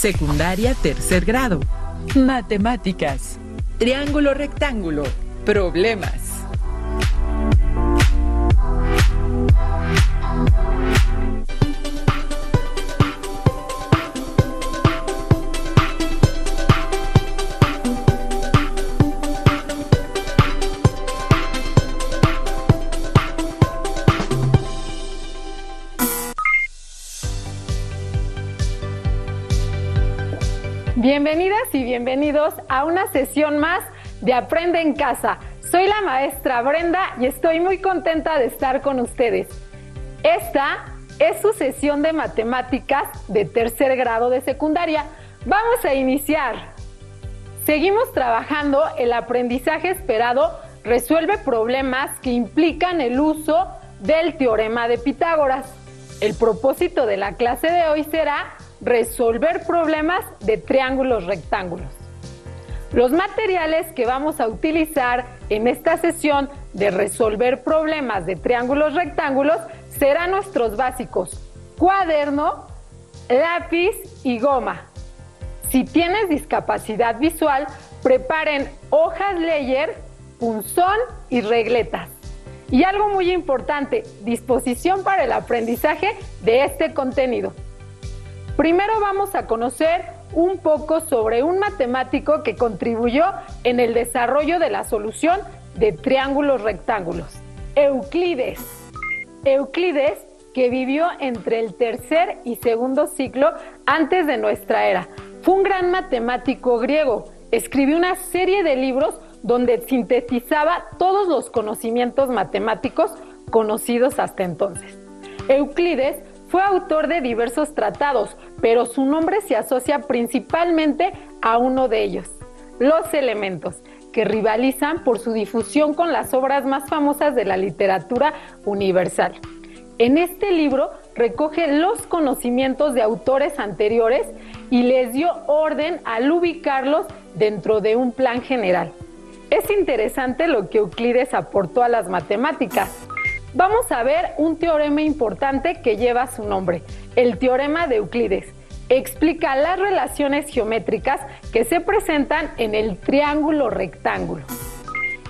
Secundaria tercer grado. Matemáticas. Triángulo rectángulo. Problemas. Bienvenidas y bienvenidos a una sesión más de Aprende en Casa. Soy la maestra Brenda y estoy muy contenta de estar con ustedes. Esta es su sesión de matemáticas de tercer grado de secundaria. Vamos a iniciar. Seguimos trabajando el aprendizaje esperado. Resuelve problemas que implican el uso del teorema de Pitágoras. El propósito de la clase de hoy será resolver problemas de triángulos rectángulos. Los materiales que vamos a utilizar en esta sesión de resolver problemas de triángulos rectángulos serán nuestros básicos: cuaderno, lápiz y goma. Si tienes discapacidad visual, preparen hojas Leyer, punzón y regletas. Y algo muy importante, disposición para el aprendizaje de este contenido. Primero vamos a conocer un poco sobre un matemático que contribuyó en el desarrollo de la solución de triángulos rectángulos, Euclides. Euclides, que vivió entre el tercer y segundo siglo antes de nuestra era, fue un gran matemático griego. Escribió una serie de libros donde sintetizaba todos los conocimientos matemáticos conocidos hasta entonces. Euclides fue autor de diversos tratados, pero su nombre se asocia principalmente a uno de ellos, los elementos, que rivalizan por su difusión con las obras más famosas de la literatura universal. En este libro recoge los conocimientos de autores anteriores y les dio orden al ubicarlos dentro de un plan general. Es interesante lo que Euclides aportó a las matemáticas. Vamos a ver un teorema importante que lleva su nombre, el teorema de Euclides. Explica las relaciones geométricas que se presentan en el triángulo rectángulo.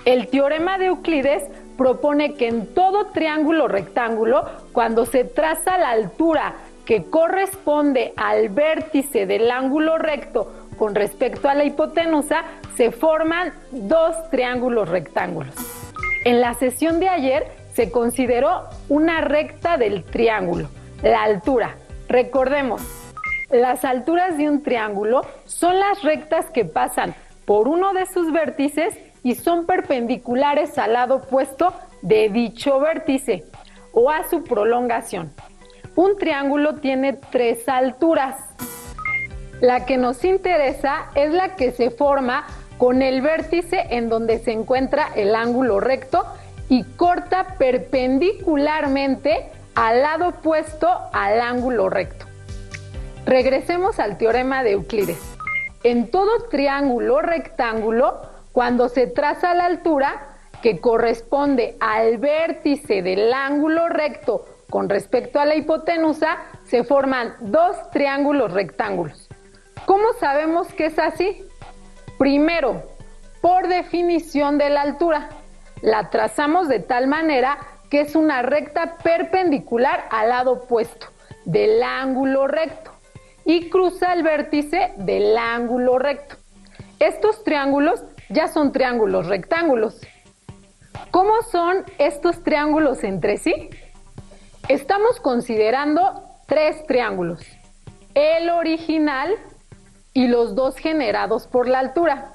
El teorema de Euclides propone que en todo triángulo rectángulo, cuando se traza la altura que corresponde al vértice del ángulo recto con respecto a la hipotenusa, se forman dos triángulos rectángulos. En la sesión de ayer se consideró una recta del triángulo, la altura. Recordemos, las alturas de un triángulo son las rectas que pasan por uno de sus vértices y son perpendiculares al lado opuesto de dicho vértice o a su prolongación. Un triángulo tiene tres alturas. La que nos interesa es la que se forma con el vértice en donde se encuentra el ángulo recto y corta perpendicularmente al lado opuesto al ángulo recto. Regresemos al teorema de Euclides. En todo triángulo rectángulo, cuando se traza la altura que corresponde al vértice del ángulo recto con respecto a la hipotenusa, se forman dos triángulos rectángulos. ¿Cómo sabemos que es así? Primero, por definición de la altura. La trazamos de tal manera que es una recta perpendicular al lado opuesto del ángulo recto y cruza el vértice del ángulo recto. Estos triángulos ya son triángulos rectángulos. ¿Cómo son estos triángulos entre sí? Estamos considerando tres triángulos: el original y los dos generados por la altura.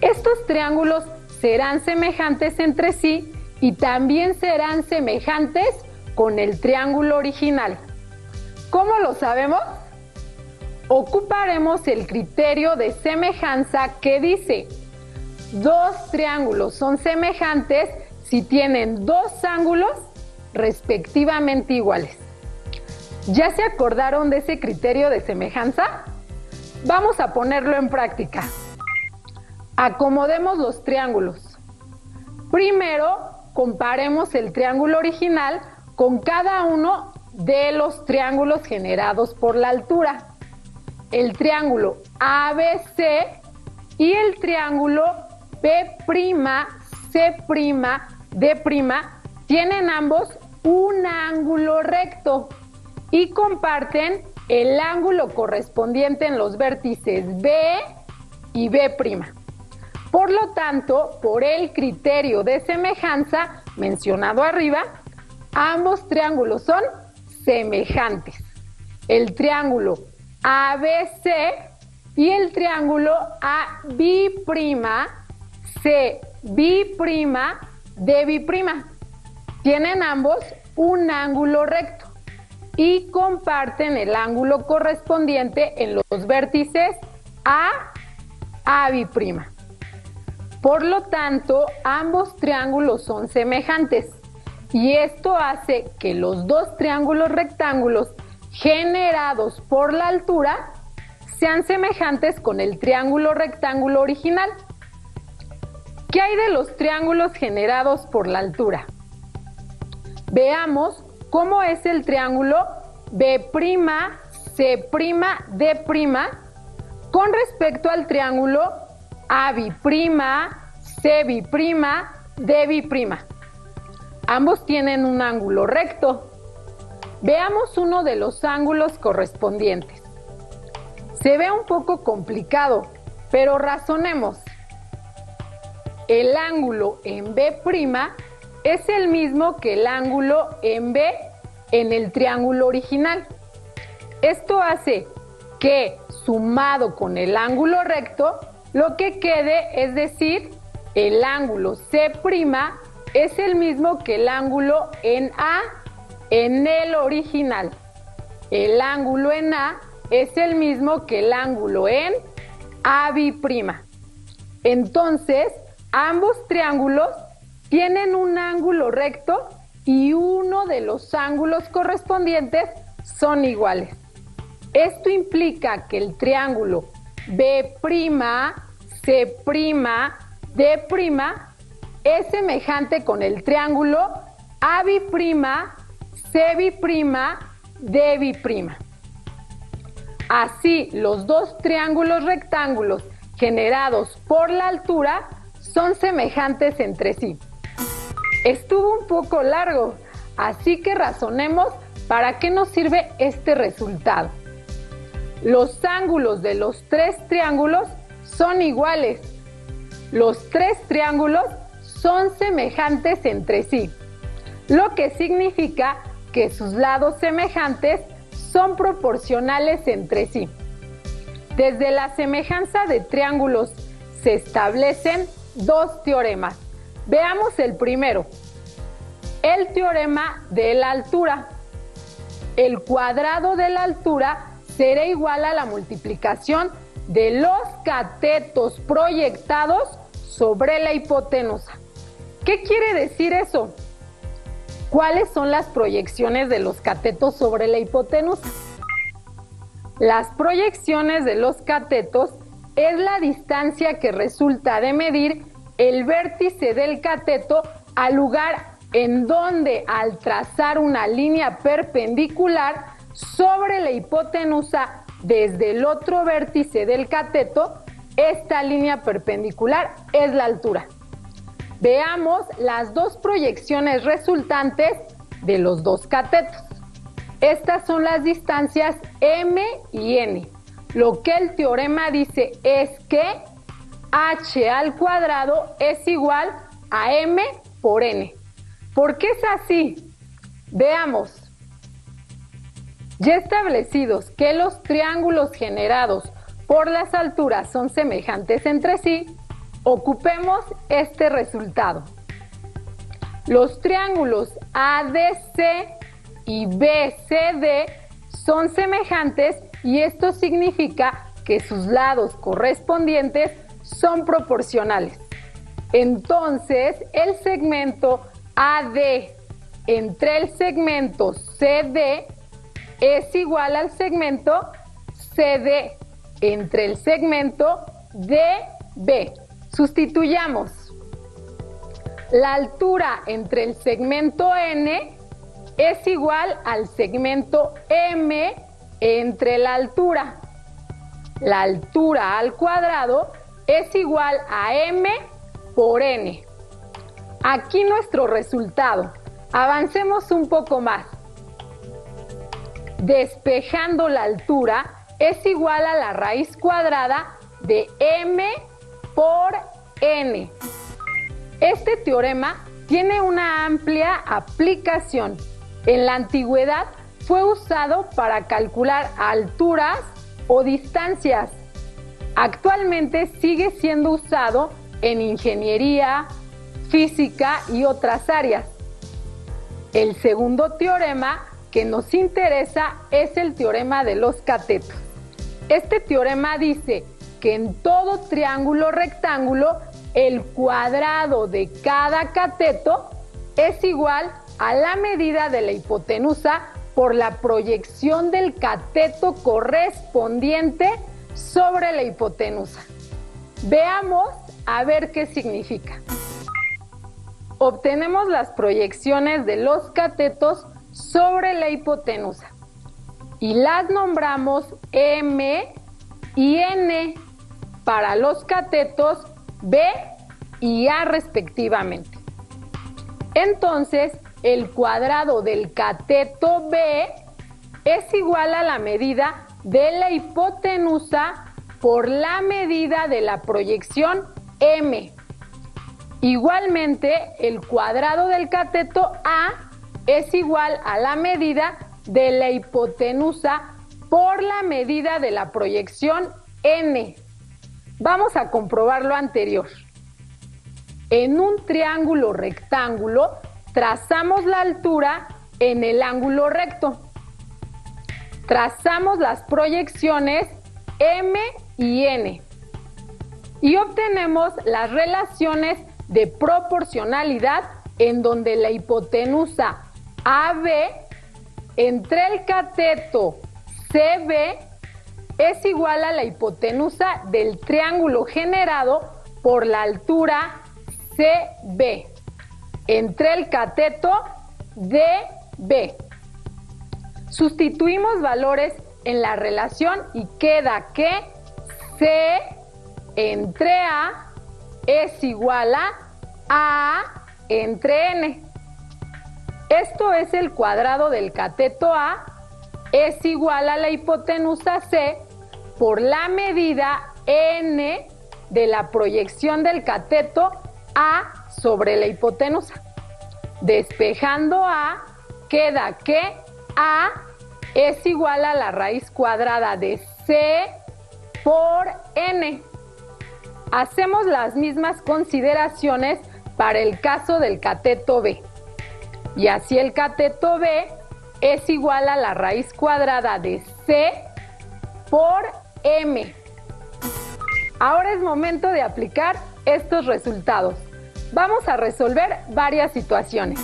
Estos triángulos serán semejantes entre sí y también serán semejantes con el triángulo original. ¿Cómo lo sabemos? Ocuparemos el criterio de semejanza que dice: dos triángulos son semejantes si tienen dos ángulos respectivamente iguales. ¿Ya se acordaron de ese criterio de semejanza? Vamos a ponerlo en práctica. Acomodemos los triángulos. Primero, comparemos el triángulo original con cada uno de los triángulos generados por la altura. el triángulo ABC y el triángulo B'C', tienen ambos un ángulo recto y comparten el ángulo correspondiente en los vértices B y B'. Por lo tanto, por el criterio de semejanza mencionado arriba, ambos triángulos son semejantes. El triángulo ABC y el triángulo AB'C', D'B', tienen ambos un ángulo recto y comparten el ángulo correspondiente en los vértices AB'. Por lo tanto, ambos triángulos son semejantes y esto hace que los dos triángulos rectángulos generados por la altura sean semejantes con el triángulo rectángulo original. ¿Qué hay de los triángulos generados por la altura? Veamos cómo es el triángulo B'C', D' con respecto al triángulo AB', CB', D'B'. Ambos tienen un ángulo recto. Veamos uno de los ángulos correspondientes. Se ve un poco complicado, pero razonemos. El ángulo en B' es el mismo que el ángulo en B en el triángulo original. Esto hace que, sumado con el ángulo recto, lo que quede, es decir, el ángulo C' es el mismo que el ángulo en A en el original. El ángulo en A es el mismo que el ángulo en AB'. Entonces, ambos triángulos tienen un ángulo recto y uno de los ángulos correspondientes son iguales. Esto implica que el triángulo B'C', D' es semejante con el triángulo AB', CB', D'B'. Así, los dos triángulos rectángulos generados por la altura son semejantes entre sí. Estuvo un poco largo, así que razonemos para qué nos sirve este resultado. Los ángulos de los tres triángulos son iguales. Los tres triángulos son semejantes entre sí, lo que significa que sus lados semejantes son proporcionales entre sí. Desde la semejanza de triángulos se establecen dos teoremas. Veamos el primero. El teorema de la altura. El cuadrado de la altura será igual a la multiplicación de los catetos proyectados sobre la hipotenusa. ¿Qué quiere decir eso? ¿Cuáles son las proyecciones de los catetos sobre la hipotenusa? Las proyecciones de los catetos es la distancia que resulta de medir el vértice del cateto al lugar en donde, al trazar una línea perpendicular sobre la hipotenusa desde el otro vértice del cateto, esta línea perpendicular es la altura. Veamos las dos proyecciones resultantes de los dos catetos. Estas son las distancias M y N. Lo que el teorema dice es que h al cuadrado es igual a m por n. ¿Por qué es así? Veamos. Ya establecidos que los triángulos generados por las alturas son semejantes entre sí, ocupemos este resultado. Los triángulos ADC y BCD son semejantes y esto significa que sus lados correspondientes son proporcionales. Entonces, el segmento AD entre el segmento CD es igual al segmento CD entre el segmento DB. Sustituyamos. La altura entre el segmento N es igual al segmento M entre la altura. la altura al cuadrado es igual a m por n. Aquí nuestro resultado. Avancemos un poco más. Despejando la altura es igual a la raíz cuadrada de m por n. Este teorema tiene una amplia aplicación. En la antigüedad fue usado para calcular alturas o distancias. Actualmente sigue siendo usado en ingeniería, física y otras áreas. El segundo teorema que nos interesa es el teorema de los catetos. Este teorema dice que en todo triángulo rectángulo el cuadrado de cada cateto es igual a la medida de la hipotenusa por la proyección del cateto correspondiente sobre la hipotenusa. Veamos a ver qué significa. Obtenemos las proyecciones de los catetos sobre la hipotenusa y las nombramos M y N para los catetos B y A respectivamente. Entonces, el cuadrado del cateto B es igual a la medida de la hipotenusa por la medida de la proyección M. Igualmente, el cuadrado del cateto A es igual a la medida de la hipotenusa por la medida de la proyección N. Vamos a comprobar lo anterior. En un triángulo rectángulo, trazamos la altura en el ángulo recto. Trazamos las proyecciones M y N. Y obtenemos las relaciones de proporcionalidad en donde la hipotenusa AB entre el cateto CB es igual a la hipotenusa del triángulo generado por la altura CB entre el cateto DB. Sustituimos valores en la relación y queda que C entre A es igual a entre N. Esto es el cuadrado del cateto A es igual a la hipotenusa C por la medida N de la proyección del cateto A sobre la hipotenusa. Despejando A, queda que A es igual a la raíz cuadrada de C por N. Hacemos las mismas consideraciones para el caso del cateto B. Y así el cateto B es igual a la raíz cuadrada de C por M. Ahora es momento de aplicar estos resultados. Vamos a resolver varias situaciones.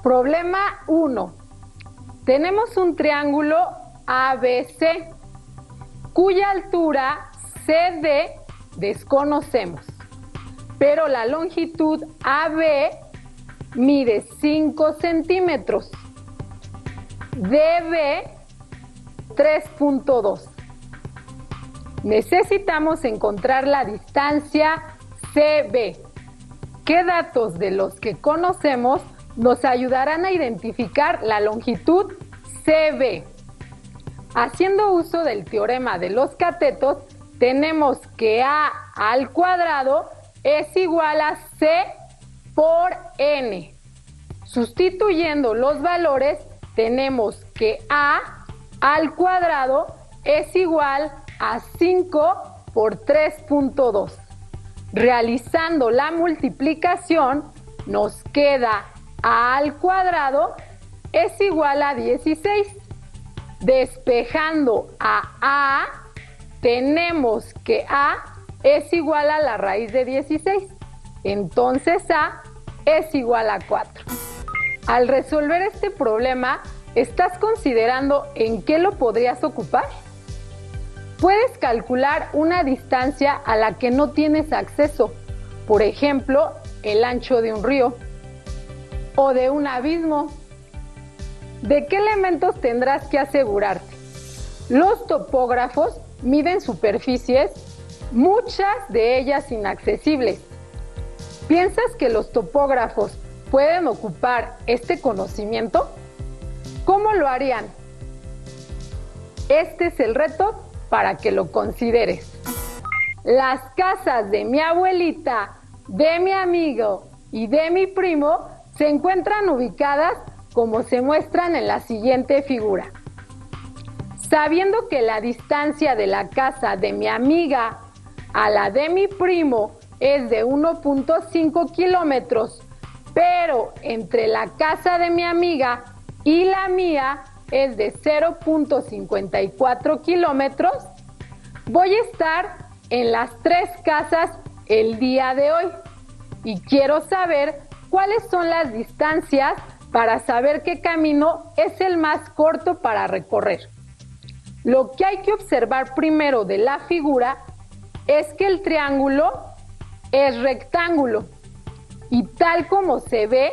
Problema 1. Tenemos un triángulo ABC cuya altura CD desconocemos, pero la longitud AB mide 5 centímetros, DB 3.2. Necesitamos encontrar la distancia CB. ¿Qué datos de los que conocemos nos ayudarán a identificar la longitud CB? Haciendo uso del teorema de los catetos, tenemos que A al cuadrado es igual a C por N. Sustituyendo los valores, tenemos que A al cuadrado es igual a 5 por 3.2. Realizando la multiplicación, nos queda A al cuadrado es igual a 16. Despejando a A, tenemos que A es igual a la raíz de 16. Entonces A es igual a 4. Al resolver este problema, ¿estás considerando en qué lo podrías ocupar? Puedes calcular una distancia a la que no tienes acceso, por ejemplo, el ancho de un río o de un abismo. ¿De qué elementos tendrás que asegurarte? Los topógrafos miden superficies, muchas de ellas inaccesibles. ¿Piensas que los topógrafos pueden ocupar este conocimiento? ¿Cómo lo harían? Este es el reto para que lo consideres. Las casas de mi abuelita, de mi amigo y de mi primo se encuentran ubicadas como se muestran en la siguiente figura. Sabiendo que la distancia de la casa de mi amiga a la de mi primo es de 1.5 kilómetros, pero entre la casa de mi amiga y la mía es de 0.54 kilómetros, voy a estar en las tres casas el día de hoy y quiero saber cuáles son las distancias para saber qué camino es el más corto para recorrer. Lo que hay que observar primero de la figura es que el triángulo es rectángulo y tal como se ve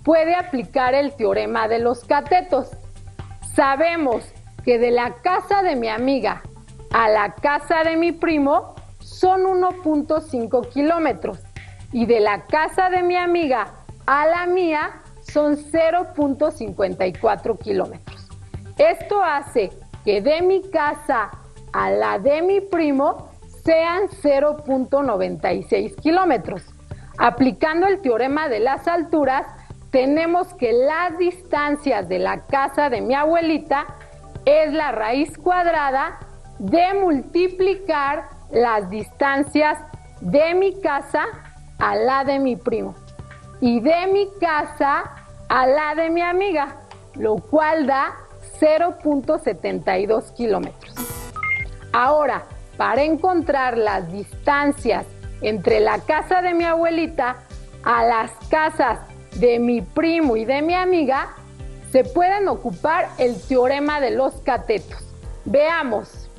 puede aplicar el teorema de los catetos. Sabemos que de la casa de mi amiga a la casa de mi primo son 1.5 kilómetros y de la casa de mi amiga a la mía son 0.54 kilómetros. Esto hace que de mi casa a la de mi primo sean 0.96 kilómetros. Aplicando el teorema de las alturas, tenemos que las distancias de la casa de mi abuelita es la raíz cuadrada de multiplicar las distancias de mi casa a la de mi primo y de mi casa a la de mi amiga, lo cual da 0.72 kilómetros. Ahora, para encontrar las distancias entre la casa de mi abuelita a las casas de mi primo y de mi amiga, se pueden ocupar el teorema de los catetos. Veamos.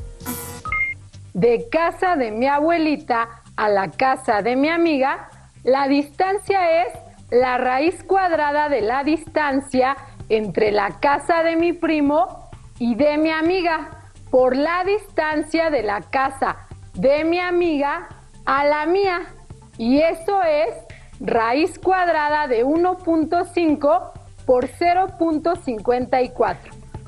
De casa de mi abuelita a la casa de mi amiga, la distancia es la raíz cuadrada de la distancia entre la casa de mi primo y de mi amiga por la distancia de la casa de mi amiga a la mía. Y eso es raíz cuadrada de 1.5 por 0.54,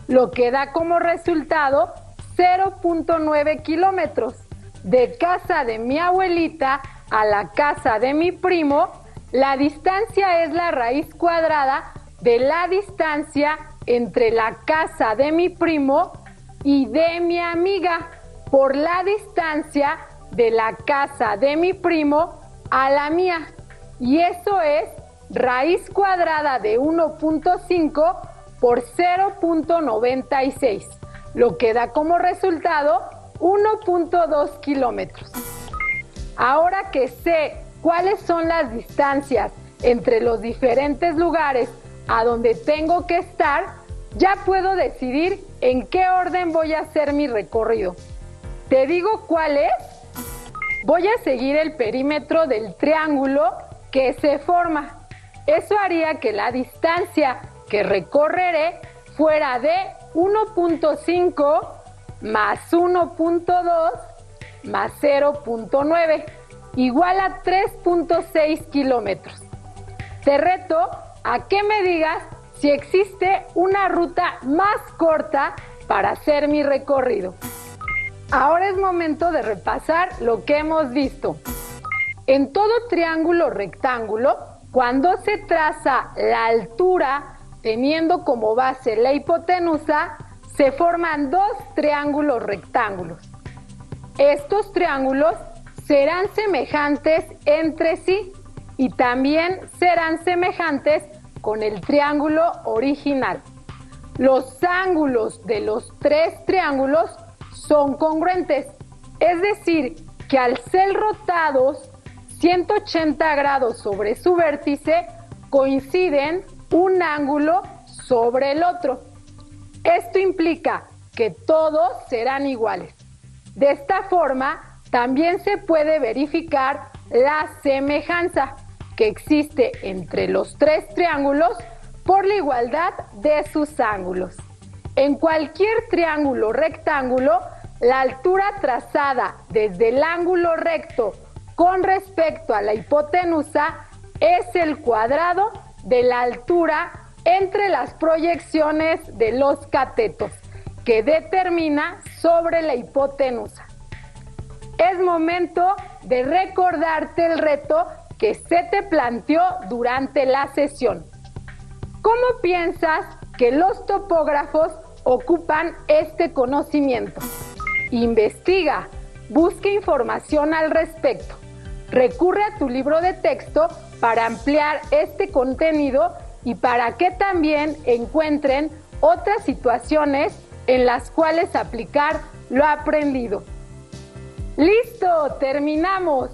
lo que da como resultado 0.9 kilómetros. De casa de mi abuelita a la casa de mi primo, la distancia es la raíz cuadrada de la distancia entre la casa de mi primo y de mi amiga por la distancia de la casa de mi primo a la mía. Y eso es raíz cuadrada de 1.5 por 0.96, lo que da como resultado 1.2 kilómetros. Ahora que sé cuáles son las distancias entre los diferentes lugares a donde tengo que estar, ya puedo decidir en qué orden voy a hacer mi recorrido. ¿Te digo cuál es? Voy a seguir el perímetro del triángulo que se forma. Eso haría que la distancia que recorreré fuera de 1.5 más 1.2 más 0.9, igual a 3.6 kilómetros. Te reto a que me digas si existe una ruta más corta para hacer mi recorrido. Ahora es momento de repasar lo que hemos visto. En todo triángulo rectángulo, cuando se traza la altura teniendo como base la hipotenusa, se forman dos triángulos rectángulos. Estos triángulos serán semejantes entre sí y también serán semejantes con el triángulo original. Los ángulos de los tres triángulos son congruentes, es decir, que al ser rotados 180 grados sobre su vértice, coinciden un ángulo sobre el otro. Esto implica que todos serán iguales. De esta forma, también se puede verificar la semejanza que existe entre los tres triángulos por la igualdad de sus ángulos. En cualquier triángulo rectángulo, la altura trazada desde el ángulo recto con respecto a la hipotenusa es el cuadrado de la altura entre las proyecciones de los catetos que determina sobre la hipotenusa. Es momento de recordarte el reto que se te planteó durante la sesión. ¿Cómo piensas que los topógrafos ocupan este conocimiento? Investiga, busca información al respecto. Recurre a tu libro de texto para ampliar este contenido y para que también encuentren otras situaciones en las cuales aplicar lo aprendido. ¡Listo! ¡Terminamos!